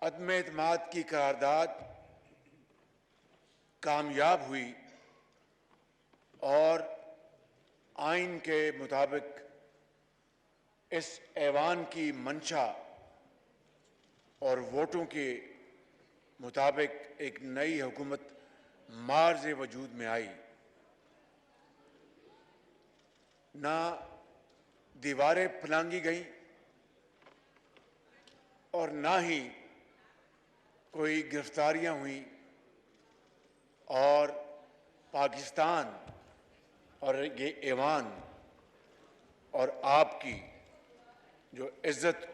عدم اعتماد کی قرارداد کامیاب ہوئی اور آئین کے مطابق اس ایوان کی منشا اور ووٹوں کے مطابق ایک نئی حکومت مارز وجود میں آئی۔ نہ دیواریں پلانگی گئیں اور نہ ہی کوئی گرفتاریاں ہوئیں، اور پاکستان اور یہ ایوان اور آپ کی جو عزت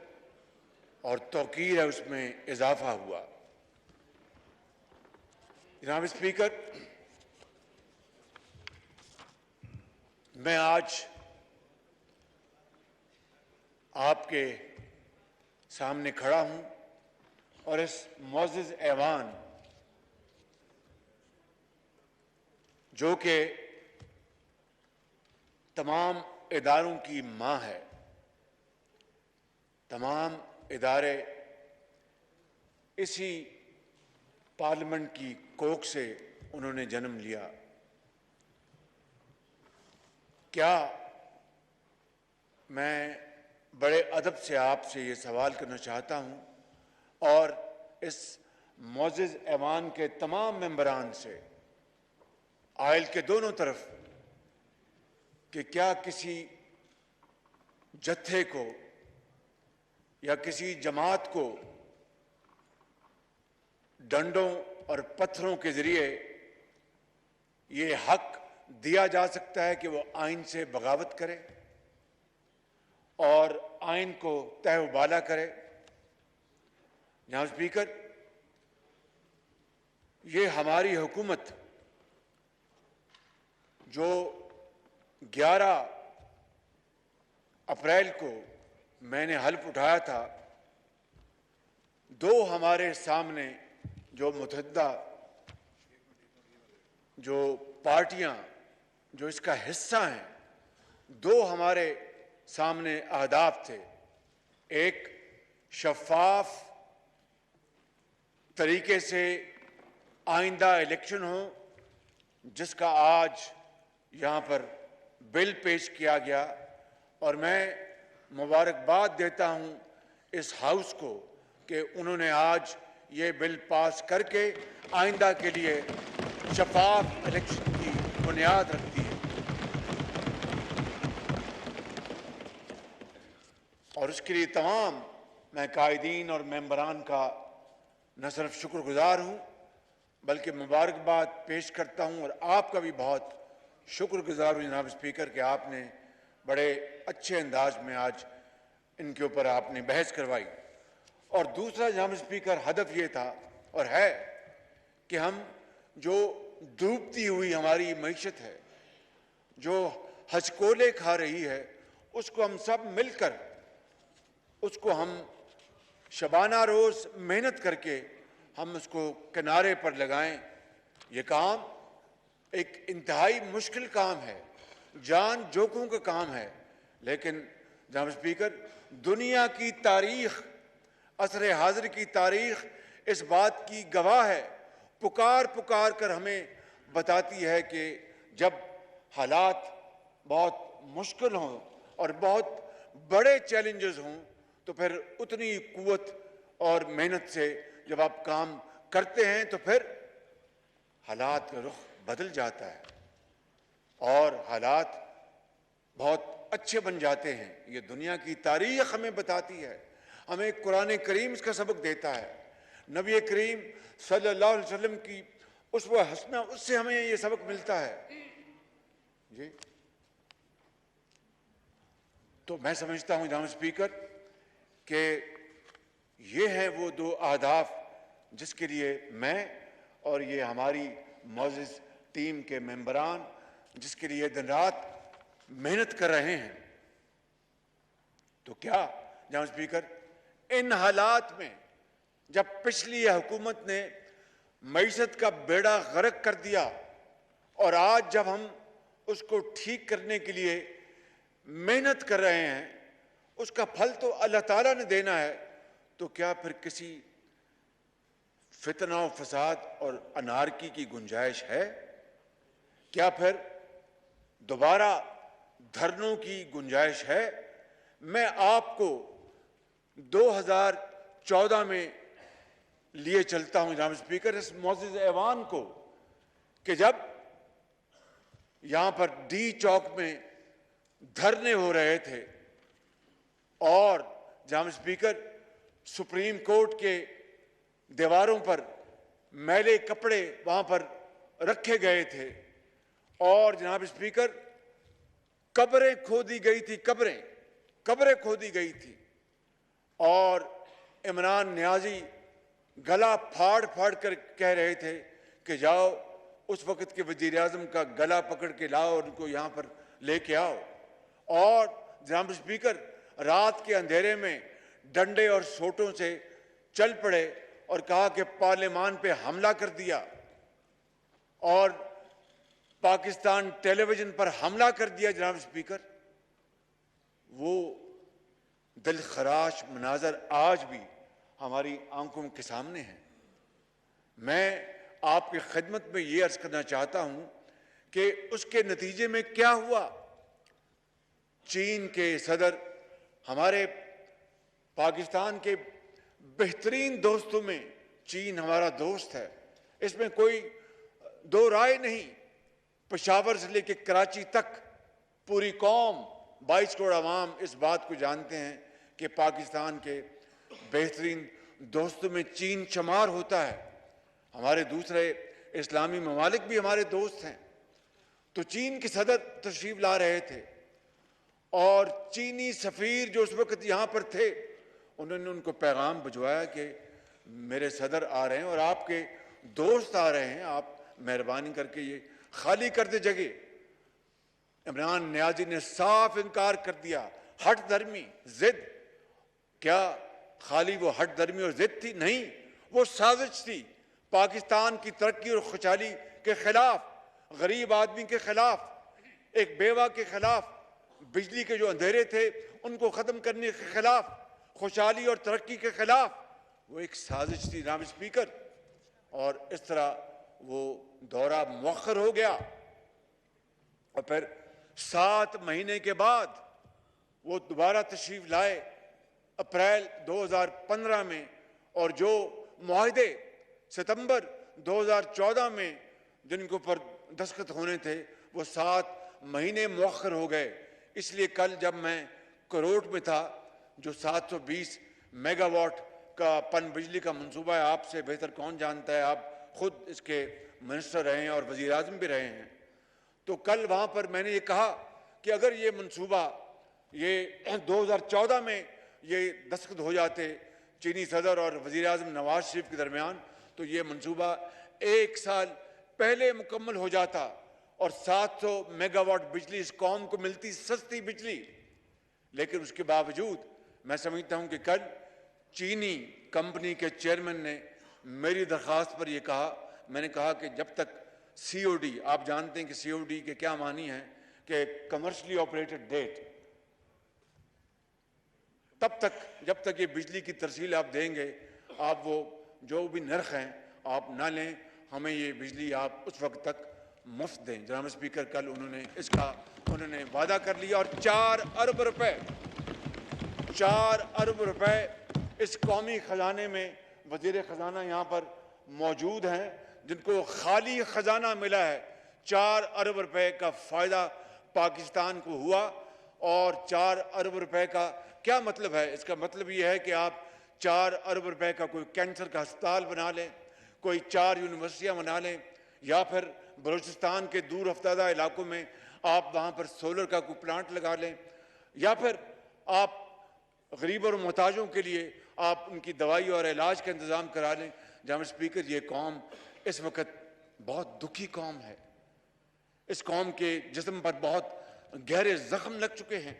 اور توقیر ہے اس میں اضافہ ہوا۔ جناب اسپیکر، میں آج آپ کے سامنے کھڑا ہوں اور اس معزز ایوان جو کہ تمام اداروں کی ماں ہے، تمام ادارے اسی پارلیمنٹ کی کوکھ سے انہوں نے جنم لیا۔ کیا میں بڑے ادب سے آپ سے یہ سوال کرنا چاہتا ہوں اور اس معزز ایوان کے تمام ممبران سے آئل کے دونوں طرف کہ کیا کسی جتھے کو یا کسی جماعت کو ڈنڈوں اور پتھروں کے ذریعے یہ حق دیا جا سکتا ہے کہ وہ آئین سے بغاوت کرے اور آئین کو تہ و بالا کرے؟ جناب اسپیکر، یہ ہماری حکومت جو 11 اپریل کو میں نے حلف اٹھایا تھا، دو ہمارے سامنے جو متحدہ جو پارٹیاں جو اس کا حصہ ہیں، دو ہمارے سامنے اہداف تھے۔ ایک شفاف طریقے سے آئندہ الیکشن ہو، جس کا آج یہاں پر بل پیش کیا گیا، اور میں مبارکباد دیتا ہوں اس ہاؤس کو کہ انہوں نے آج یہ بل پاس کر کے آئندہ کے لیے شفاف الیکشن کی بنیاد رکھ دی ہے۔ اور اس کے لیے تمام میں قائدین اور ممبران کا نہ صرف شکر گزار ہوں بلکہ مبارکباد پیش کرتا ہوں، اور آپ کا بھی بہت شکر گزار ہوں جناب اسپیکر کہ آپ نے بڑے اچھے انداز میں آج ان کے اوپر آپ نے بحث کروائی۔ اور دوسرا جناب اسپیکر ہدف یہ تھا اور ہے کہ ہم جو ڈوبتی ہوئی ہماری معیشت ہے، جو ہچکولے کھا رہی ہے، اس کو ہم سب مل کر اس کو ہم شبانہ روز محنت کر کے ہم اس کو کنارے پر لگائیں۔ یہ کام ایک انتہائی مشکل کام ہے، جان جوکوں کا کام ہے، لیکن جناب اسپیکر دنیا کی تاریخ، عصر حاضر کی تاریخ اس بات کی گواہ ہے، پکار پکار کر ہمیں بتاتی ہے کہ جب حالات بہت مشکل ہوں اور بہت بڑے چیلنجز ہوں تو پھر اتنی قوت اور محنت سے جب آپ کام کرتے ہیں تو پھر حالات کا رخ بدل جاتا ہے اور حالات بہت اچھے بن جاتے ہیں۔ یہ دنیا کی تاریخ ہمیں بتاتی ہے، ہمیں قرآن کریم اس کا سبق دیتا ہے، نبی کریم صلی اللہ علیہ وسلم کی اسوہ حسنہ، اس سے ہمیں یہ سبق ملتا ہے۔ جی تو میں سمجھتا ہوں جناب اسپیکر کہ یہ ہیں وہ دو اہداف جس کے لیے میں اور یہ ہماری معزز ٹیم کے ممبران جس کے لیے دن رات محنت کر رہے ہیں۔ تو کیا جناب اسپیکر ان حالات میں جب پچھلی حکومت نے معیشت کا بیڑا غرق کر دیا اور آج جب ہم اس کو ٹھیک کرنے کے لیے محنت کر رہے ہیں، اس کا پھل تو اللہ تعالیٰ نے دینا ہے، تو کیا پھر کسی فتنہ و فساد اور انارکی کی گنجائش ہے؟ کیا پھر دوبارہ دھرنوں کی گنجائش ہے؟ میں آپ کو 2014 میں لیے چلتا ہوں جناب اسپیکر، اس معزز ایوان کو، کہ جب یہاں پر ڈی چوک میں دھرنے ہو رہے تھے اور جناب اسپیکر سپریم کورٹ کے دیواروں پر میلے کپڑے وہاں پر رکھے گئے تھے اور جناب اسپیکر قبریں کھودی گئی تھی، قبریں کھودی گئی تھی، اور عمران نیازی گلا پھاڑ پھاڑ کر کہہ رہے تھے کہ جاؤ اس وقت کے وزیر اعظم کا گلا پکڑ کے لاؤ اور ان کو یہاں پر لے کے آؤ، اور جناب اسپیکر رات کے اندھیرے میں ڈنڈے اور سوٹوں سے چل پڑے اور کہا کہ پارلیمان پہ حملہ کر دیا اور پاکستان ٹیلی ویژن پر حملہ کر دیا۔ جناب اسپیکر وہ دل خراش مناظر آج بھی ہماری آنکھوں کے سامنے ہیں۔ میں آپ کی خدمت میں یہ عرض کرنا چاہتا ہوں کہ اس کے نتیجے میں کیا ہوا؟ چین کے صدر ہمارے پاکستان کے بہترین دوستوں میں چین ہمارا دوست ہے، اس میں کوئی دو رائے نہیں۔ پشاور سے لے کے کراچی تک پوری قوم 22 کروڑ عوام اس بات کو جانتے ہیں کہ پاکستان کے بہترین دوستوں میں چین شمار ہوتا ہے۔ ہمارے دوسرے اسلامی ممالک بھی ہمارے دوست ہیں۔ تو چین کے صدر تشریف لا رہے تھے اور چینی سفیر جو اس وقت یہاں پر تھے انہوں نے ان کو پیغام بھجوایا کہ میرے صدر آ رہے ہیں اور آپ کے دوست آ رہے ہیں، آپ مہربانی کر کے یہ خالی کر دے جگہ۔ عمران نیازی نے صاف انکار کر دیا۔ ہٹ درمی ضد، کیا خالی وہ ہٹ درمی اور ضد تھی؟ نہیں، وہ سازش تھی پاکستان کی ترقی اور خوشحالی کے خلاف، غریب آدمی کے خلاف، ایک بیوہ کے خلاف، بجلی کے جو اندھیرے تھے ان کو ختم کرنے کے خلاف، خوشحالی اور ترقی کے خلاف۔ وہ ایک سازش تھی جناب اسپیکر، اور اس طرح وہ دورہ مؤخر ہو گیا اور پھر 7 مہینے کے بعد وہ دوبارہ تشریف لائے اپریل 2015 میں، اور جو معاہدے ستمبر 2014 میں جن کے اوپر دستخط ہونے تھے وہ 7 مہینے مؤخر ہو گئے۔ اس لیے کل جب میں کروٹ میں تھا، جو 720 میگا واٹ کا پن بجلی کا منصوبہ ہے، آپ سے بہتر کون جانتا ہے، آپ خود اس کے منسٹر رہے ہیں اور وزیر اعظم بھی رہے ہیں، تو کل وہاں پر میں نے یہ کہا کہ اگر یہ منصوبہ یہ 2014 میں یہ دستخط ہو جاتے چینی صدر اور وزیر اعظم نواز شریف کے درمیان تو یہ منصوبہ 1 سال پہلے مکمل ہو جاتا اور 700 میگا واٹ بجلی اس قوم کو ملتی، سستی بجلی۔ لیکن اس کے باوجود میں سمجھتا ہوں کہ کل چینی کمپنی کے چیئرمین نے میری درخواست پر یہ کہا، میں نے کہا کہ جب تک سی او ڈی، آپ جانتے ہیں کہ سی او ڈی کے کیا معنی ہیں کہ کمرشلی آپریٹڈ ڈیٹ، تب تک جب تک یہ بجلی کی ترسیل آپ دیں گے، آپ وہ جو بھی نرخ ہیں آپ نہ لیں، ہمیں یہ بجلی آپ اس وقت تک مفت دیں۔ جناب اسپیکر کل انہوں نے وعدہ کر لیا اور 4 ارب روپے اس قومی خزانے میں، وزیر خزانہ یہاں پر موجود ہیں جن کو خالی خزانہ ملا ہے، 4 ارب روپے کا فائدہ پاکستان کو ہوا۔ اور 4 ارب روپے کا کیا مطلب ہے؟ اس کا مطلب یہ ہے کہ آپ 4 ارب روپے کا کوئی کینسر کا ہسپتال بنا لیں، کوئی 4 یونیورسٹیاں بنا لیں، یا پھر بلوچستان کے دور افتادہ علاقوں میں آپ وہاں پر سولر کا کوئی پلانٹ لگا لیں، یا پھر آپ غریب اور محتاجوں کے لیے آپ ان کی دوائی اور علاج کا انتظام کرا لیں۔ جناب اسپیکر یہ قوم اس وقت بہت دکھی قوم ہے، اس قوم کے جسم پر بہت گہرے زخم لگ چکے ہیں۔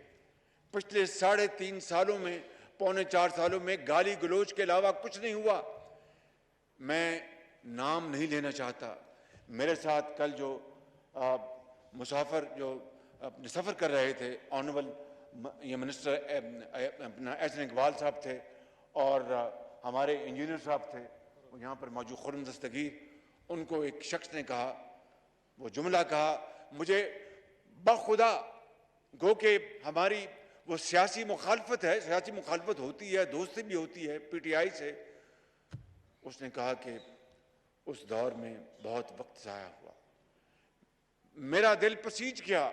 پچھلے 3.5 سالوں میں، پونے 4 سالوں میں گالی گلوچ کے علاوہ کچھ نہیں ہوا۔ میں نام نہیں لینا چاہتا، میرے ساتھ کل جو مسافر جو اپنے سفر کر رہے تھے آنریبل یہ منسٹر اپنا احسن اقبال صاحب تھے اور ہمارے انجینئر صاحب تھے یہاں پر موجود خرم دستگیر، ان کو ایک شخص نے کہا، وہ جملہ کہا، مجھے بخدا گو کہ ہماری وہ سیاسی مخالفت ہے، سیاسی مخالفت ہوتی ہے، دوستی بھی ہوتی ہے پی ٹی آئی سے، اس نے کہا کہ اس دور میں بہت وقت ضائع ہوا، میرا دل پسیج گیا،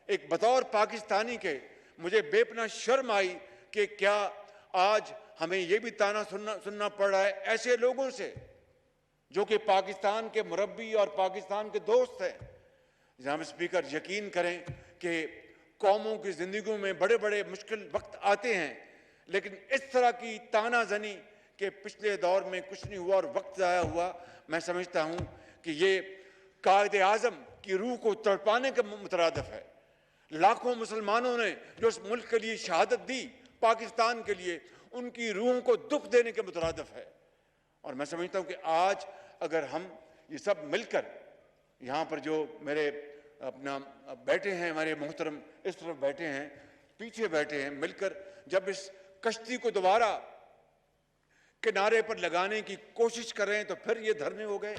ایک بطور پاکستانی کے مجھے بے پناہ شرم آئی کہ کیا آج ہمیں یہ بھی طعنہ سننا پڑ رہا ہے ایسے لوگوں سے جو کہ پاکستان کے مربی اور پاکستان کے دوست ہیں۔ جناب اسپیکر، یقین کریں کہ قوموں کی زندگیوں میں بڑے بڑے مشکل وقت آتے ہیں، لیکن اس طرح کی طعنہ زنی کہ پچھلے دور میں کچھ نہیں ہوا اور وقت ضائع ہوا، میں سمجھتا ہوں کہ یہ قائد اعظم کی روح کو تڑپانے کے مترادف ہے۔ لاکھوں مسلمانوں نے جو اس ملک کے لیے شہادت دی، پاکستان کے لیے، ان کی روحوں کو دکھ دینے کے مترادف ہے۔ اور میں سمجھتا ہوں کہ آج اگر ہم یہ سب مل کر یہاں پر جو میرے اپنا بیٹھے ہیں، ہمارے محترم اس طرف بیٹھے ہیں، پیچھے بیٹھے ہیں، مل کر جب اس کشتی کو دوبارہ کنارے پر لگانے کی کوشش کر رہے ہیں تو پھر یہ دھرنے ہو گئے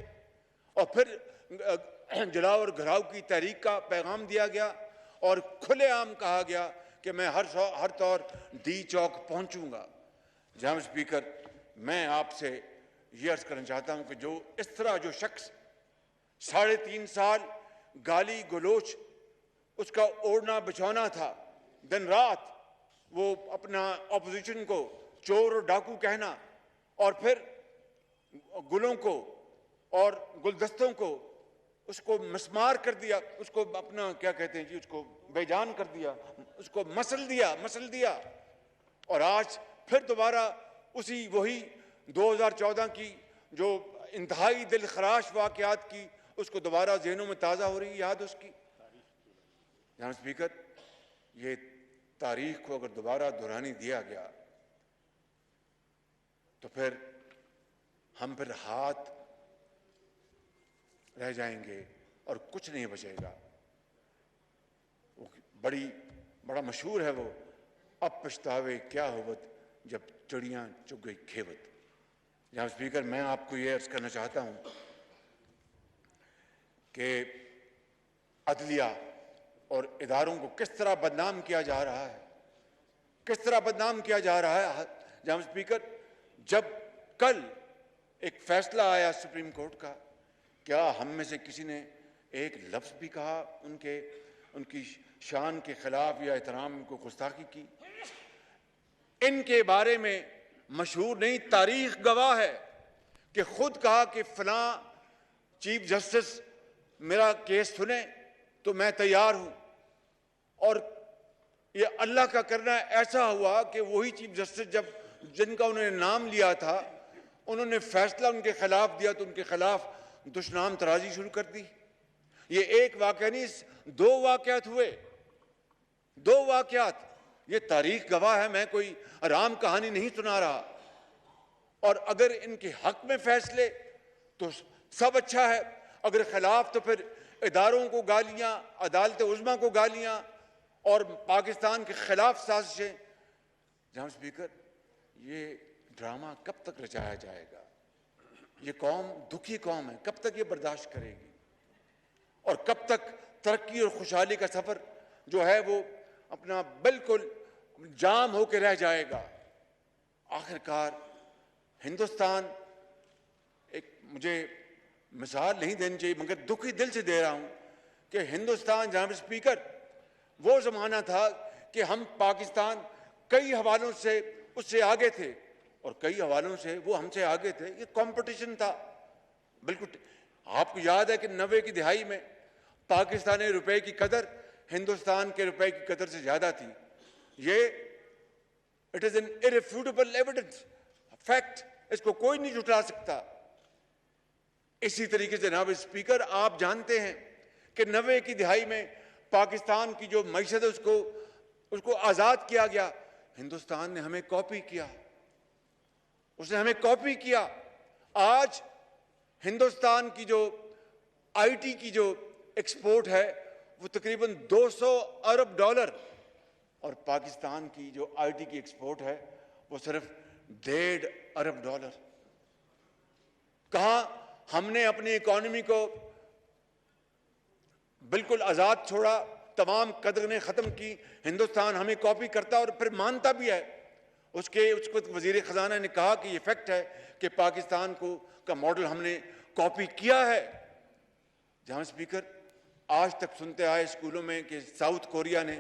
اور پھر جلاؤ اور گھراؤ کی تحریک کا پیغام دیا گیا اور کھلے عام کہا گیا کہ میں ہر طور دی چوک پہنچوں گا۔ جناب اسپیکر، میں آپ سے یہ عرض کرنا چاہتا ہوں کہ جو اس طرح جو شخص 3.5 سال گالی گلوچ اس کا اوڑھنا بچھونا تھا، دن رات وہ اپنا اپوزیشن کو چور اور ڈاکو کہنا اور پھر گلوں کو اور گلدستوں کو اس کو مسمار کر دیا، اس کو اپنا کیا کہتے ہیں جی، اس کو بے جان کر دیا، اس کو مسل دیا اور آج پھر دوبارہ وہی 2014 کی جو انتہائی دل خراش واقعات کی اس کو دوبارہ ذہنوں میں تازہ ہو رہی یاد اس کی۔ جناب اسپیکر، یہ تاریخ کو اگر دوبارہ دہرانی دیا گیا تو پھر ہم ہاتھ رہ جائیں گے اور کچھ نہیں بچے گا۔ بڑا مشہور ہے وہ، اب پچھتاوے کیا ہوت جب چڑیاں چگ گئی کھیوت۔ جناب اسپیکر، میں آپ کو یہ عرض کرنا چاہتا ہوں کہ عدلیہ اور اداروں کو کس طرح بدنام کیا جا رہا ہے، کس طرح بدنام کیا جا رہا ہے۔ جناب اسپیکر، جب کل ایک فیصلہ آیا سپریم کورٹ کا، کیا ہم میں سے کسی نے ایک لفظ بھی کہا ان کی شان کے خلاف یا احترام کو گستاخی کی؟ ان کے بارے میں مشہور نہیں، تاریخ گواہ ہے کہ خود کہا کہ فلاں چیف جسٹس میرا کیس سنے تو میں تیار ہوں، اور یہ اللہ کا کرنا ایسا ہوا کہ وہی چیف جسٹس جن کا انہوں نے نام لیا تھا انہوں نے فیصلہ ان کے خلاف دیا تو ان کے خلاف دشنام ترازی شروع کر دی۔ یہ ایک واقعہ نہیں، 2 واقعات ہوئے، 2 واقعات، یہ تاریخ گواہ ہے، میں کوئی رام کہانی نہیں سنا رہا۔ اور اگر ان کے حق میں فیصلے تو سب اچھا ہے، اگر خلاف تو پھر اداروں کو گالیاں، عدالت عظمیٰ کو گالیاں اور پاکستان کے خلاف سازشیں۔ جناب اسپیکر، یہ ڈرامہ کب تک رچایا جائے گا؟ یہ قوم دکھی قوم ہے، کب تک یہ برداشت کرے گی؟ اور کب تک ترقی اور خوشحالی کا سفر جو ہے وہ اپنا بالکل جام ہو کے رہ جائے گا؟ آخر کار ہندوستان، مجھے مثال نہیں دینی چاہیے مگر دکھی دل سے دے رہا ہوں کہ ہندوستان، جناب اسپیکر، وہ زمانہ تھا کہ ہم پاکستان کئی حوالوں سے اس سے آگے تھے اور کئی حوالوں سے وہ ہم سے آگے تھے، یہ کمپٹیشن تھا بالکل۔ آپ کو یاد ہے کہ 90 کی دہائی میں پاکستانی روپے کی قدر ہندوستان کے روپے کی قدر سے زیادہ تھی۔ یہ it is an irrefutable evidence, fact, اس کو کوئی نہیں جھٹلا سکتا۔ اسی طریقے سے جناب اسپیکر، آپ جانتے ہیں کہ 90 کی دہائی میں پاکستان کی جو معیشت ہے اس کو آزاد کیا گیا، ہندوستان نے ہمیں کاپی کیا، اس نے ہمیں کاپی کیا۔ آج ہندوستان کی جو آئی ٹی کی جو ایکسپورٹ ہے وہ تقریباً $200 ارب، اور پاکستان کی جو آئی ٹی کی ایکسپورٹ ہے وہ صرف $1.5 ارب۔ کہاں ہم نے اپنی اکانومی کو بالکل آزاد چھوڑا، تمام قدریں ختم کی، ہندوستان ہمیں کاپی کرتا اور پھر مانتا بھی ہے۔ اس وقت وزیر خزانہ نے کہا کہ یہ فیکٹ ہے کہ پاکستان کا ماڈل ہم نے کاپی کیا ہے۔ جہاں اسپیکر آج تک سنتے آئے اسکولوں میں کہ ساؤتھ کوریا نے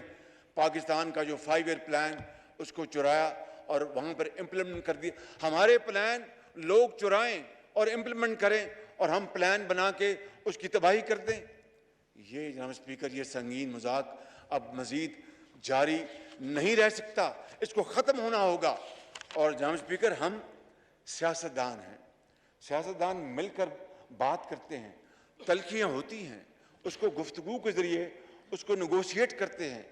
پاکستان کا جو 5 ایئر پلان اس کو چرایا اور وہاں پر امپلیمنٹ کر دیا۔ ہمارے پلان لوگ چرائیں اور امپلیمنٹ کریں اور ہم پلان بنا کے اس کی تباہی کر دیں۔ یہ جناب اسپیکر یہ سنگین مذاق اب مزید جاری نہیں رہ سکتا، اس کو ختم ہونا ہوگا۔ اور جناب اسپیکر ہم سیاستدان ہیں، سیاستدان مل کر بات کرتے ہیں، تلخیاں ہوتی ہیں، اس کو گفتگو کے ذریعے اس کو نیگوشیٹ کرتے ہیں،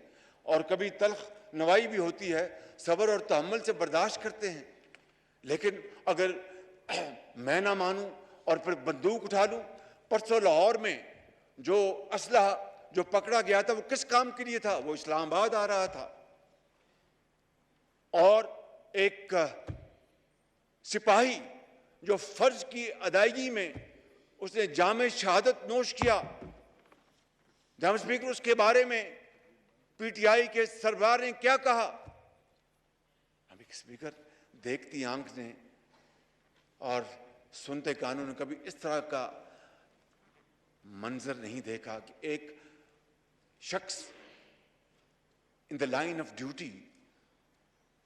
اور کبھی تلخ نوائی بھی ہوتی ہے، صبر اور تحمل سے برداشت کرتے ہیں۔ لیکن اگر میں نہ مانوں اور پھر بندوق اٹھا لوں، پرسوں لاہور میں جو اسلحہ جو پکڑا گیا تھا وہ کس کام کے لیے تھا؟ وہ اسلام آباد آ رہا تھا، اور ایک سپاہی جو فرض کی ادائیگی میں اس نے جام شہادت نوش کیا، جناب اسپیکر اس کے بارے میں پی ٹی آئی کے سربراہ نے کیا کہا؟ ابھی اسپیکر دیکھتی آنکھ نے اور سنتے کانوں نے کبھی اس طرح کا منظر نہیں دیکھا کہ ایک شخص ان دا لائن آف ڈیوٹی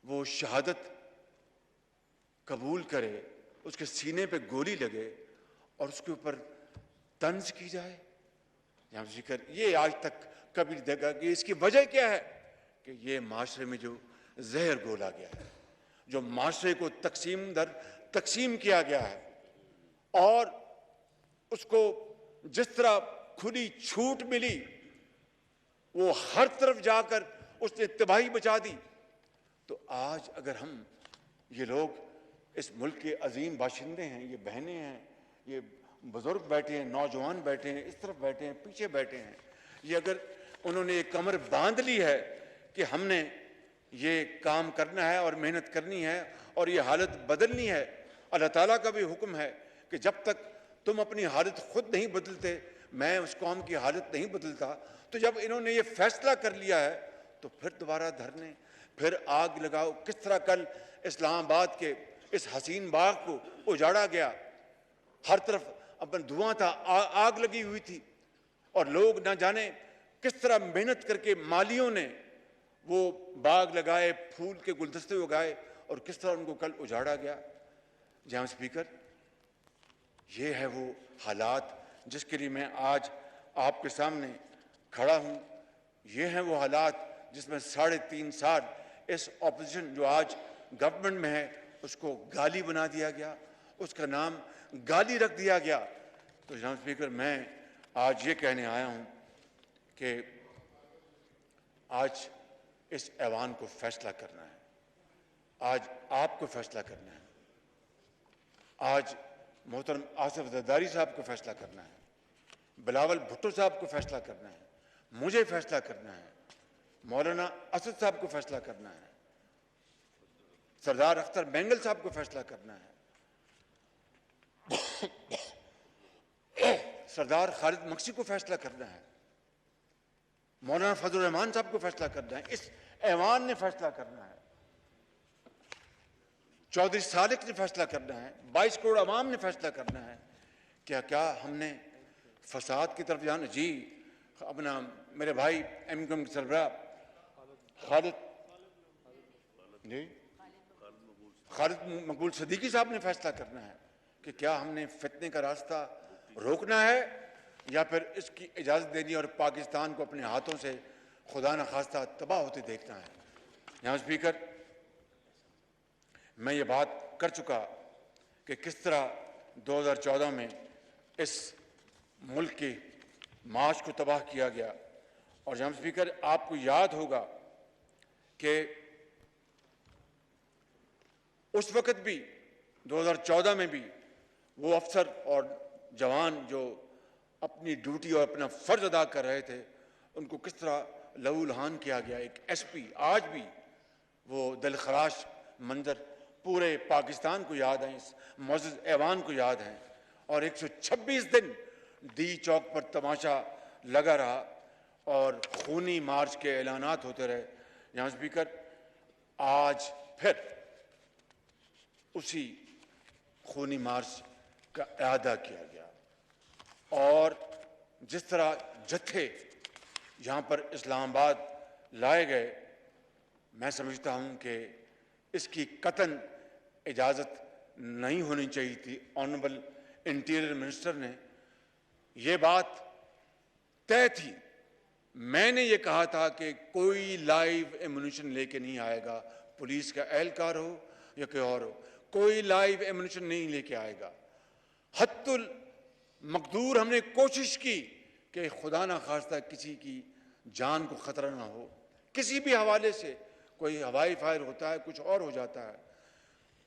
وہ شہادت قبول کرے، اس کے سینے پہ گولی لگے اور اس کے اوپر طنز کی جائے۔ یہاں ذکر یہ آج تک کبھی دیکھا کہ اس کی وجہ کیا ہے؟ کہ یہ معاشرے میں جو زہر گھولا گیا ہے، جو معاشرے کو تقسیم در تقسیم کیا گیا ہے، اور اس کو جس طرح کھلی چھوٹ ملی وہ ہر طرف جا کر اس نے تباہی بچا دی۔ تو آج اگر ہم یہ لوگ اس ملک کے عظیم باشندے ہیں، یہ بہنیں ہیں، یہ بزرگ بیٹھے ہیں، نوجوان بیٹھے ہیں، اس طرف بیٹھے ہیں، پیچھے بیٹھے ہیں، یہ اگر انہوں نے ایک کمر باندھ لی ہے کہ ہم نے یہ کام کرنا ہے اور محنت کرنی ہے اور یہ حالت بدلنی ہے، اللہ تعالیٰ کا بھی حکم ہے کہ جب تک تم اپنی حالت خود نہیں بدلتے میں اس قوم کی حالت نہیں بدلتا۔ تو جب انہوں نے یہ فیصلہ کر لیا ہے تو پھر دوبارہ دھرنے، پھر آگ لگاؤ۔ کس طرح کل اسلام آباد کے اس حسین باغ کو اجاڑا گیا، ہر طرف اپنا دھواں تھا، آگ لگی ہوئی تھی، اور لوگ نہ جانے کس طرح محنت کر کے مالیوں نے وہ باغ لگائے، پھول کے گلدستے اگائے، اور کس طرح ان کو کل اجاڑا گیا۔ جہاں اسپیکر یہ ہے وہ حالات جس کے لیے میں آج آپ کے سامنے کھڑا ہوں، یہ ہیں وہ حالات جس میں 3.5 سال اس اپوزیشن جو آج گورنمنٹ میں ہے اس کو گالی بنا دیا گیا، اس کا نام گالی رکھ دیا گیا۔ تو جناب اسپیکر میں آج یہ کہنے آیا ہوں کہ آج اس ایوان کو فیصلہ کرنا ہے، آج آپ کو فیصلہ کرنا ہے، آج محترم آصف زرداری صاحب کو فیصلہ کرنا ہے، بلاول بھٹو صاحب کو فیصلہ کرنا ہے، مجھے فیصلہ کرنا ہے، مولانا اسد صاحب کو فیصلہ کرنا ہے، سردار اختر مینگل صاحب کو فیصلہ کرنا ہے، سردار خالد مکسی کو فیصلہ کرنا ہے، مولانا فضل الرحمان صاحب کو فیصلہ کرنا ہے، اس ایوان نے فیصلہ کرنا ہے، چودھری سالک نے فیصلہ کرنا ہے، 22 کروڑ عوام نے فیصلہ کرنا ہے۔ کیا ہم نے فساد کی طرف جانا؟ جی اپنا میرے بھائی ایم کیو ایم کے سربراہ خالد مقبول صدیقی صاحب نے فیصلہ کرنا ہے کہ کیا ہم نے فتنے کا راستہ روکنا ہے یا پھر اس کی اجازت دینی اور پاکستان کو اپنے ہاتھوں سے خدا نخواستہ تباہ ہوتے دیکھنا ہے۔ یہاں اسپیکر میں یہ بات کر چکا کہ کس طرح 2014 میں اس ملک کے معاش کو تباہ کیا گیا، اور جناب اسپیکر آپ کو یاد ہوگا کہ اس وقت بھی 2014 میں بھی وہ افسر اور جوان جو اپنی ڈیوٹی اور اپنا فرض ادا کر رہے تھے ان کو کس طرح لہو لہان کیا گیا۔ ایک ایس پی، آج بھی وہ دلخراش منظر پورے پاکستان کو یاد ہیں، اس معزز ایوان کو یاد ہیں۔ اور 126 دن ڈی چوک پر تماشا لگا رہا اور خونی مارچ کے اعلانات ہوتے رہے. جناب اسپیکر، آج پھر اسی خونی مارچ کا اعادہ کیا گیا اور جس طرح جتھے یہاں پر اسلام آباد لائے گئے، میں سمجھتا ہوں کہ اس کی قطعاً اجازت نہیں ہونی چاہیے تھی. آنریبل انٹیریئر منسٹر نے یہ بات طے تھی. میں نے یہ کہا تھا کہ کوئی لائیو ایمونیشن لے کے نہیں آئے گا، پولیس کا اہلکار ہو یا کوئی اور ہو، کوئی لائیو ایمونیشن نہیں لے کے آئے گا. حتی المقدور ہم نے کوشش کی کہ خدا نہ خواستہ کسی کی جان کو خطرہ نہ ہو. کسی بھی حوالے سے کوئی ہوائی فائر ہوتا ہے، کچھ اور ہو جاتا ہے.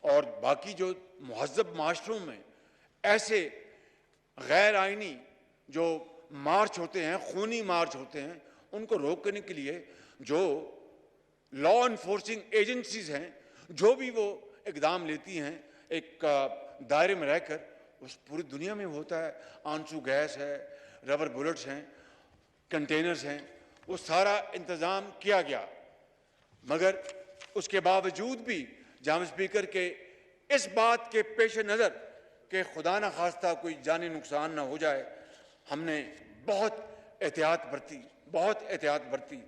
اور باقی جو مہذب معاشروں میں ایسے غیر آئینی جو مارچ ہوتے ہیں، خونی مارچ ہوتے ہیں، ان کو روکنے کے لیے جو لا انفورسنگ ایجنسیز ہیں، جو بھی وہ اقدام لیتی ہیں ایک دائرے میں رہ کر، اس پوری دنیا میں ہوتا ہے. آنسو گیس ہے، ربر بلٹس ہیں، کنٹینرز ہیں، وہ سارا انتظام کیا گیا. مگر اس کے باوجود بھی جناب اسپیکر کے اس بات کے پیش نظر کہ خدا نہ خواستہ کوئی جانی نقصان نہ ہو جائے، ہم نے بہت احتیاط برتی.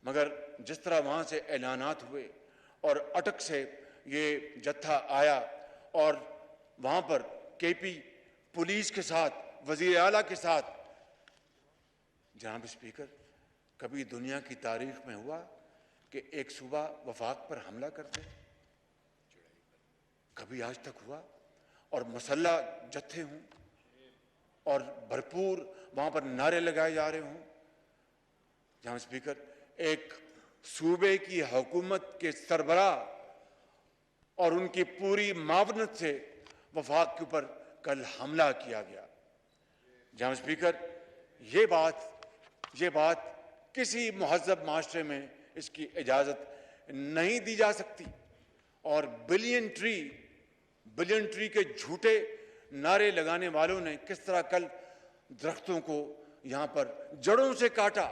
مگر جس طرح وہاں سے اعلانات ہوئے اور اٹک سے یہ جتھا آیا اور وہاں پر کے پی پولیس کے ساتھ، وزیر اعلیٰ کے ساتھ، جناب اسپیکر کبھی دنیا کی تاریخ میں ہوا کہ ایک صوبہ وفاق پر حملہ کرتے؟ کبھی آج تک ہوا؟ اور مسلح جتھے ہوں اور بھرپور وہاں پر نعرے لگائے جا رہے ہوں. جناب اسپیکر، ایک صوبے کی حکومت کے سربراہ اور ان کی پوری معاونت سے وفاق کے اوپر کل حملہ کیا گیا. جناب اسپیکر، یہ بات کسی مہذب معاشرے میں اس کی اجازت نہیں دی جا سکتی. اور بلین ٹری کے جھوٹے نعرے لگانے والوں نے کس طرح کل درختوں کو یہاں پر جڑوں سے کاٹا،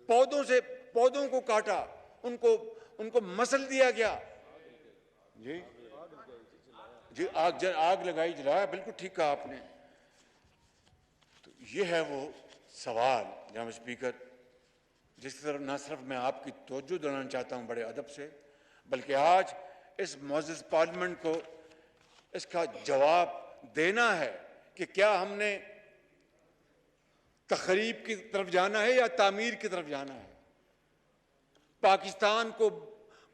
پودوں کو کاٹا، ان کو مسل دیا گیا. جی آگ لگائی، جلایا، بالکل ٹھیک کہا آپ نے. تو یہ ہے وہ سوال جناب اسپیکر جس طرح نہ صرف میں آپ کی توجہ دلانا چاہتا ہوں بڑے ادب سے، بلکہ آج اس معزز پارلیمنٹ کو اس کا جواب دینا ہے کہ کیا ہم نے تخریب کی طرف جانا ہے یا تعمیر کی طرف جانا ہے، پاکستان کو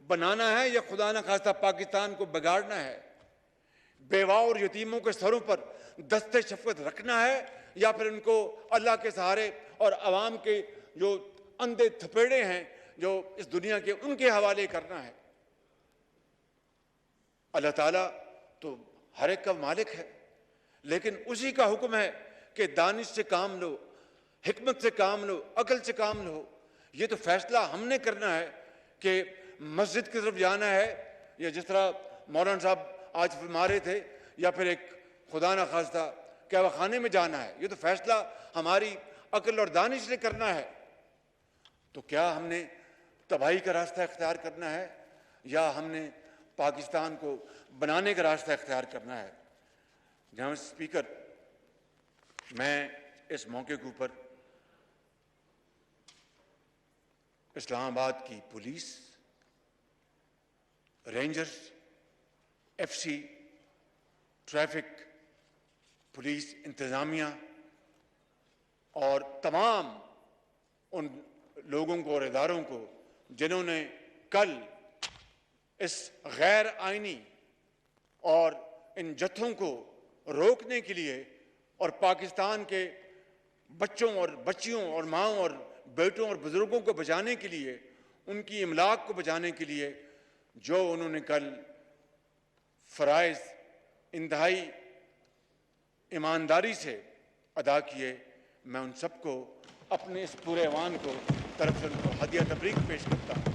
بنانا ہے یا خدا نہ خواستہ پاکستان کو بگاڑنا ہے، بیواہ اور یتیموں کے سروں پر دست شفقت رکھنا ہے یا پھر ان کو اللہ کے سہارے اور عوام کے جو اندھے تھپیڑے ہیں جو اس دنیا کے، ان کے حوالے کرنا ہے. اللہ تعالیٰ تو ہر ایک کا مالک ہے، لیکن اسی کا حکم ہے کہ دانش سے کام لو، حکمت سے کام لو، عقل سے کام لو. یہ تو فیصلہ ہم نے کرنا ہے کہ مسجد کی طرف جانا ہے یا جس طرح مولانا صاحب آج فرما رہے تھے، یا پھر ایک خدا نہ خواستہ کعبہ خانے میں جانا ہے. یہ تو فیصلہ ہماری عقل اور دانش نے کرنا ہے. تو کیا ہم نے تباہی کا راستہ اختیار کرنا ہے یا ہم نے پاکستان کو بنانے کا راستہ اختیار کرنا ہے؟ جناب اسپیکر، میں اس موقع کے اوپر اسلام آباد کی police, rangers, F C, traffic police انتظامیہ اور تمام ان لوگوں کو اور اداروں کو جنہوں نے کل اس غیر آئینی اور ان جتھوں کو روکنے کے لیے اور پاکستان کے بچوں اور بچیوں اور ماؤں اور بیٹوں اور بزرگوں کو بچانے کے لیے، ان کی املاک کو بچانے کے لیے جو انہوں نے کل فرائض انتہائی ایمانداری سے ادا کیے، میں ان سب کو اپنے اس پورے ایوان کو طرف سے ان کو ہدیہ تبریک پیش کرتا ہوں.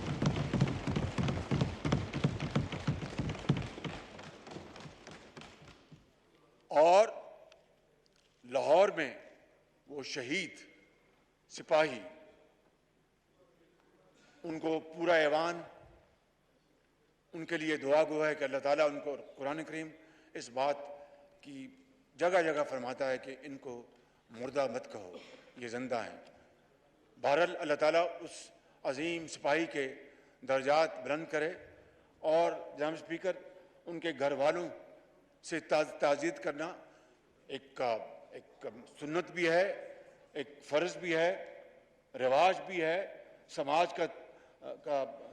اور میں وہ شہید سپاہی، ان کو پورا ایوان ان کے لیے دعا گو ہے کہ اللہ تعالیٰ ان کو، قرآن کریم اس بات کی جگہ جگہ فرماتا ہے کہ ان کو مردہ مت کہو، یہ زندہ ہیں۔ بہرحال اللہ تعالیٰ اس عظیم سپاہی کے درجات بلند کرے، اور جناب اسپیکر ان کے گھر والوں سے تعزیت کرنا ایک سنت بھی ہے، ایک فرض بھی ہے، رواج بھی ہے،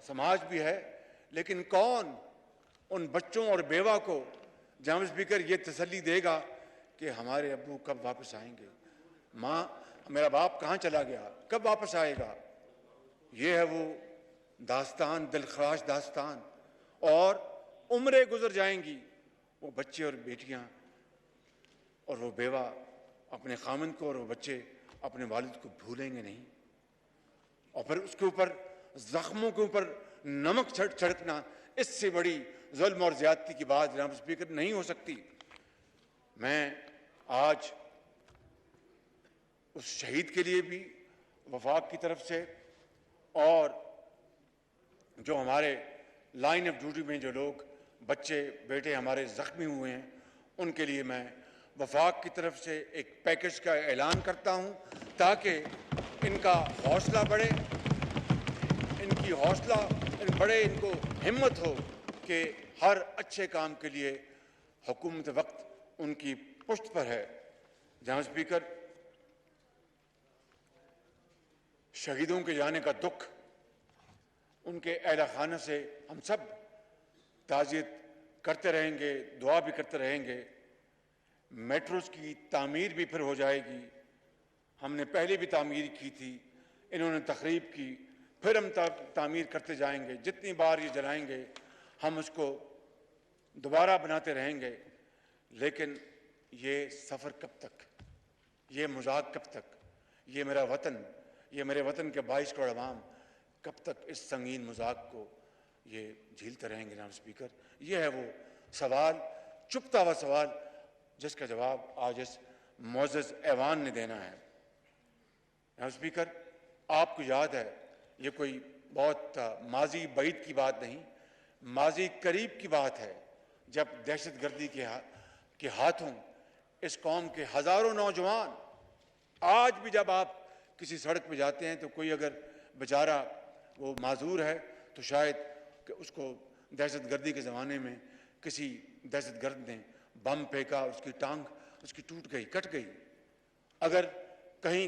سماج بھی ہے، لیکن کون ان بچوں اور بیوہ کو جناب اسپیکر یہ تسلی دے گا کہ ہمارے ابو کب واپس آئیں گے، ماں میرا باپ کہاں چلا گیا، کب واپس آئے گا؟ یہ ہے وہ داستان، دلخراش داستان، اور عمریں گزر جائیں گی، وہ بچے اور بیٹیاں اور وہ بیوہ اپنے خامند کو اور وہ بچے اپنے والد کو بھولیں گے نہیں، اور پھر اس کے اوپر زخموں کے اوپر نمک چھڑکنا، اس سے بڑی ظلم اور زیادتی کی بات جناب اسپیکر نہیں ہو سکتی۔ میں آج اس شہید کے لیے بھی وفاق کی طرف سے، اور جو ہمارے لائن آف ڈیوٹی میں جو لوگ بچے بیٹے ہمارے زخمی ہوئے ہیں، ان کے لیے میں وفاق کی طرف سے ایک پیکج کا اعلان کرتا ہوں، تاکہ ان کا حوصلہ بڑھے، ان کی حوصلہ بڑھے، ان کو ہمت ہو کہ ہر اچھے کام کے لیے حکومت وقت ان کی پشت پر ہے۔ جناب اسپیکر، شہیدوں کے جانے کا دکھ، ان کے اہلِ خانہ سے ہم سب تعزیت کرتے رہیں گے، دعا بھی کرتے رہیں گے۔ میٹروز کی تعمیر بھی پھر ہو جائے گی، ہم نے پہلے بھی تعمیر کی تھی، انہوں نے تخریب کی، پھر ہم تعمیر کرتے جائیں گے، جتنی بار یہ جلائیں گے ہم اس کو دوبارہ بناتے رہیں گے۔ لیکن یہ سفر کب تک، یہ مذاق کب تک، یہ میرا وطن، یہ میرے وطن کے 22 کروڑ عوام کب تک اس سنگین مذاق کو یہ جھیلتے رہیں گے؟ جناب اسپیکر، یہ ہے وہ سوال، چپتا ہوا سوال، جس کا جواب آج اس معزز ایوان نے دینا ہے۔ جناب اسپیکر، آپ کو یاد ہے، یہ کوئی بہت ماضی بعید کی بات نہیں، ماضی قریب کی بات ہے، جب دہشت گردی کے ہاتھوں اس قوم کے ہزاروں نوجوان، آج بھی جب آپ کسی سڑک پہ جاتے ہیں تو کوئی اگر بیچارہ وہ معذور ہے تو شاید کہ اس کو دہشت گردی کے زمانے میں کسی دہشت گرد نے بم پھینکا، اس کی ٹانگ اس کی ٹوٹ گئی، کٹ گئی۔ اگر کہیں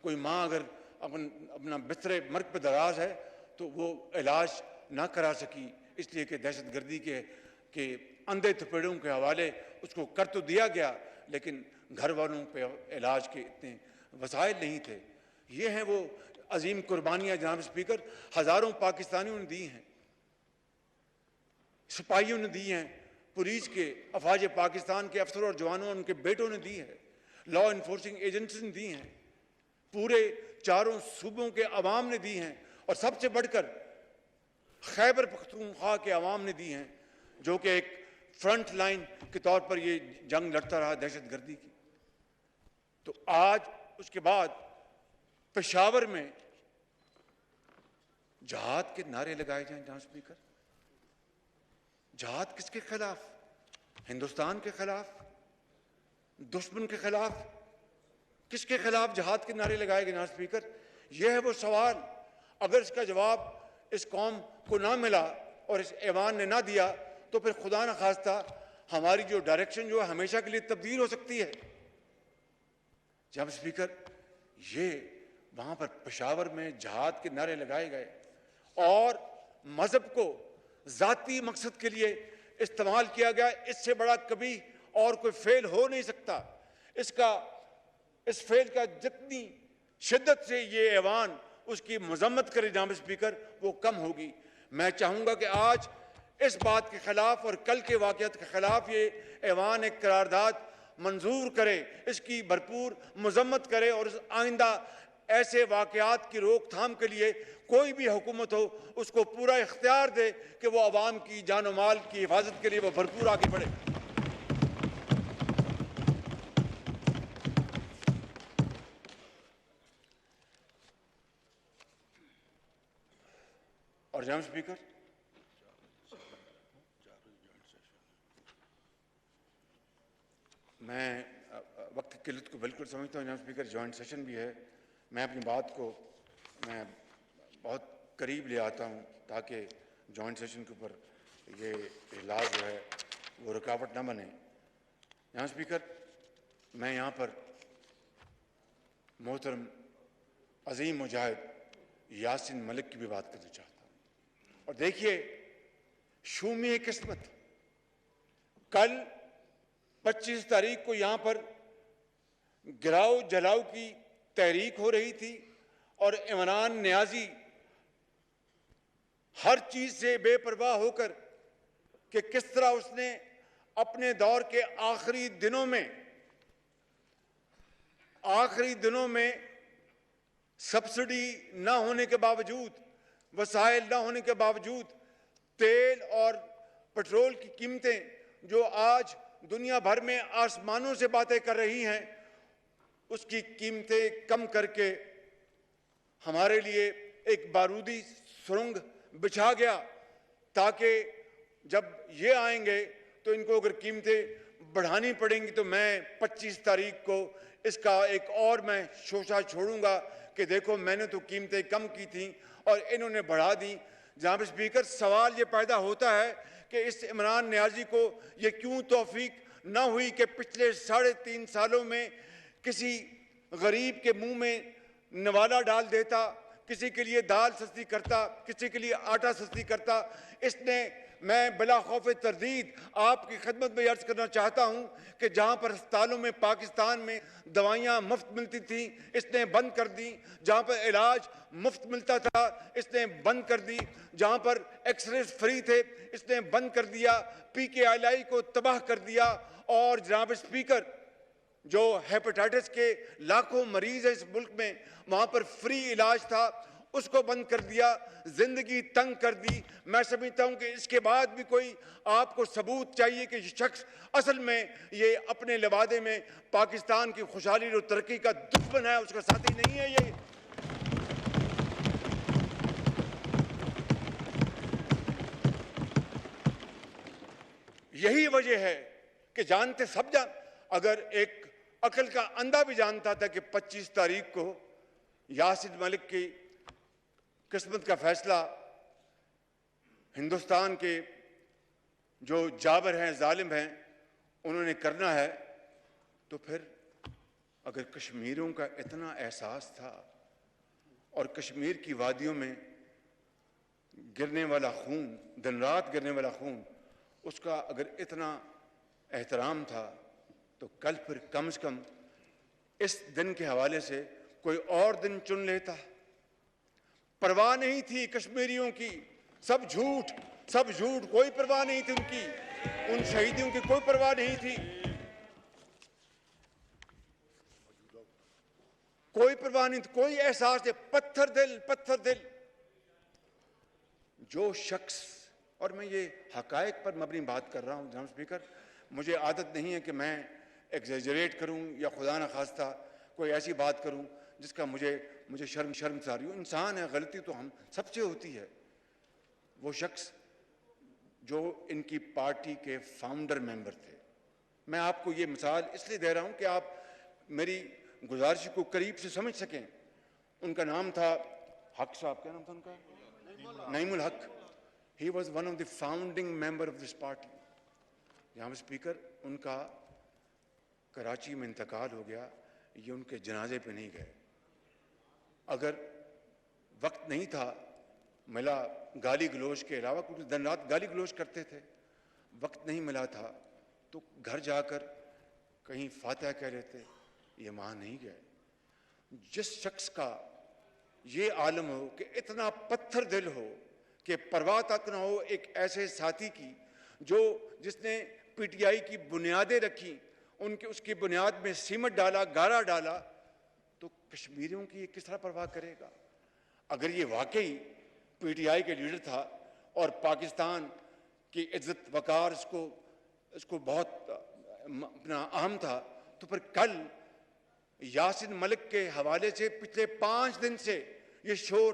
کوئی ماں اگر اپنا بستر مرگ پہ دراز ہے تو وہ علاج نہ کرا سکی، اس لیے کہ دہشت گردی کے اندھے تھپیڑوں کے حوالے اس کو کر تو دیا گیا، لیکن گھر والوں پہ علاج کے اتنے وسائل نہیں تھے۔ یہ ہیں وہ عظیم قربانیاں جناب اسپیکر، ہزاروں پاکستانیوں نے دی ہیں، سپاہیوں نے دی ہیں، پولیس کے افواج پاکستان کے افسروں اور جوانوں اور ان کے بیٹوں نے دی ہے، لا انفورسنگ ایجنسیز نے دی ہیں، پورے چاروں صوبوں کے عوام نے دی ہیں، اور سب سے بڑھ کر خیبر پختونخوا کے عوام نے دی ہیں، جو کہ ایک فرنٹ لائن کے طور پر یہ جنگ لڑتا رہا دہشت گردی کی۔ تو آج اس کے بعد پشاور میں جہاد کے نعرے لگائے جائیں جناب اسپیکر، جہاد کس کے خلاف؟ ہندوستان کے خلاف، دشمن کے خلاف، کس کے خلاف جہاد کے نعرے لگائے گئے جناب اسپیکر؟ یہ ہے وہ سوال، اگر اس کا جواب اس قوم کو نہ ملا اور اس ایوان نے نہ دیا تو پھر خدا نہ خواستہ ہماری جو ڈائریکشن جو ہے ہمیشہ کے لیے تبدیل ہو سکتی ہے۔ جناب اسپیکر، یہ وہاں پر پشاور میں جہاد کے نعرے لگائے گئے اور مذہب کو ذاتی مقصد کے لیے استعمال کیا گیا، اس سے بڑا کبھی اور کوئی فعل ہو نہیں سکتا۔ اس فعل کا جتنی شدت سے یہ ایوان اس کی مذمت کرے جناب اسپیکر، وہ کم ہوگی۔ میں چاہوں گا کہ آج اس بات کے خلاف اور کل کے واقعات کے خلاف یہ ایوان ایک قرارداد منظور کرے، اس کی بھرپور مذمت کرے، اور آئندہ ایسے واقعات کی روک تھام کے لیے کوئی بھی حکومت ہو اس کو پورا اختیار دے کہ وہ عوام کی جان و مال کی حفاظت کے لیے وہ بھرپور آگے بڑھے۔ جناب اسپیکر، میں وقت کی قلت کو بالکل سمجھتا ہوں جناب اسپیکر، جوائنٹ سیشن بھی ہے، میں اپنی بات کو میں بہت قریب لے آتا ہوں تاکہ جوائنٹ سیشن کے اوپر یہ اجلاس جو ہے وہ رکاوٹ نہ بنے۔ جناب اسپیکر، میں یہاں پر محترم عظیم مجاہد یاسین ملک کی بھی بات کرنا چاہتا ہوں۔ اور دیکھیے، شومی قسمت، کل 25 تاریخ کو یہاں پر گراؤ جلاؤ کی تحریک ہو رہی تھی اور عمران نیازی ہر چیز سے بے پرواہ ہو کر کہ کس طرح اس نے اپنے دور کے آخری دنوں میں سبسڈی نہ ہونے کے باوجود، وسائل نہ ہونے کے باوجود، تیل اور پٹرول کی قیمتیں جو آج دنیا بھر میں آسمانوں سے باتیں کر رہی ہیں، اس کی قیمتیں کم کر کے ہمارے لیے ایک بارودی سرنگ بچھا گیا تاکہ جب یہ آئیں گے تو ان کو اگر قیمتیں بڑھانی پڑیں گی تو میں 25 تاریخ کو اس کا ایک اور میں شوشہ چھوڑوں گا کہ دیکھو میں نے تو قیمتیں کم کی تھیں اور انہوں نے بڑھا دیں۔ جناب اسپیکر، سوال یہ پیدا ہوتا ہے کہ اس عمران نیازی کو یہ کیوں توفیق نہ ہوئی کہ پچھلے 3.5 سالوں میں کسی غریب کے منہ میں نوالا ڈال دیتا، کسی کے لیے دال سستی کرتا، کسی کے لیے آٹا سستی کرتا۔ اس نے، میں بلا خوف تردید آپ کی خدمت میں عرض کرنا چاہتا ہوں کہ جہاں پر ہسپتالوں میں پاکستان میں دوائیاں مفت ملتی تھیں، اس نے بند کر دی۔ جہاں پر علاج مفت ملتا تھا، اس نے بند کر دی۔ جہاں پر ایکس ریز فری تھے، اس نے بند کر دیا۔ پی کے آئی آئی کو تباہ کر دیا۔ اور جناب اسپیکر، جو ہیپاٹائٹس کے لاکھوں مریض ہیں اس ملک میں، وہاں پر فری علاج تھا، اس کو بند کر دیا، زندگی تنگ کر دی۔ میں سمجھتا ہوں کہ اس کے بعد بھی کوئی آپ کو ثبوت چاہیے کہ یہ شخص اصل میں یہ اپنے لبادے میں پاکستان کی خوشحالی اور ترقی کا دشمن ہے، اس کا ساتھی نہیں ہے۔ یہی وجہ ہے کہ جانتے سب اگر ایک عقل کا اندھا بھی جانتا تھا کہ 25 تاریخ کو یاسین ملک کی قسمت کا فیصلہ ہندوستان کے جو جابر ہیں، ظالم ہیں، انہوں نے کرنا ہے، تو پھر اگر کشمیریوں کا اتنا احساس تھا اور کشمیر کی وادیوں میں گرنے والا خون، دن رات گرنے والا خون، اس کا اگر اتنا احترام تھا تو کل پھر کم از کم اس دن کے حوالے سے کوئی اور دن چن لیتا۔ پرواہ نہیں تھی کشمیریوں کی، سب جھوٹ، کوئی پرواہ نہیں تھی ان کی، ان شہیدوں کی کوئی پرواہ نہیں تھی، کوئی پرواہ نہیں تھی، کوئی احساس نہیں، پتھر دل۔ جو شخص، اور میں یہ حقائق پر مبنی بات کر رہا ہوں جناب اسپیکر، مجھے عادت نہیں ہے کہ میں ایگزیجریٹ کروں یا خدا نخواستہ کوئی ایسی بات کروں جس کا مجھے شرم ساری ہو۔ انسان ہے، غلطی تو ہم سب سے ہوتی ہے۔ وہ شخص جو ان کی پارٹی کے فاؤنڈر ممبر تھے، میں آپ کو یہ مثال اس لیے دے رہا ہوں کہ آپ میری گزارش کو قریب سے سمجھ سکیں۔ ان کا نام تھا حق صاحب، کیا نام تھا ان کا؟ نعیم الحق۔ He was one of the founding member of this party۔ جناب اسپیکر، ان کا کراچی میں انتقال ہو گیا، یہ ان کے جنازے پہ نہیں گئے۔ اگر وقت نہیں تھا، ملا گالی گلوچ کے علاوہ، کیونکہ دن رات گالی گلوچ کرتے تھے، وقت نہیں ملا تھا تو گھر جا کر کہیں فاتحہ کہہ لیتے، یہ وہاں نہیں گئے۔ جس شخص کا یہ عالم ہو کہ اتنا پتھر دل ہو کہ پرواہ تک نہ ہو ایک ایسے ساتھی کی جس نے پی ٹی آئی کی بنیادیں رکھی، اس کی بنیاد میں سیمنٹ ڈالا، گارا ڈالا، تو کشمیریوں کی یہ کس طرح پرواہ کرے گا؟ اگر یہ واقعی پی ٹی آئی کے لیڈر تھا اور پاکستان کی عزت وقار اس کو بہت اپنا اہم تھا، تو پھر کل یاسین ملک کے حوالے سے پچھلے 5 دن سے یہ شور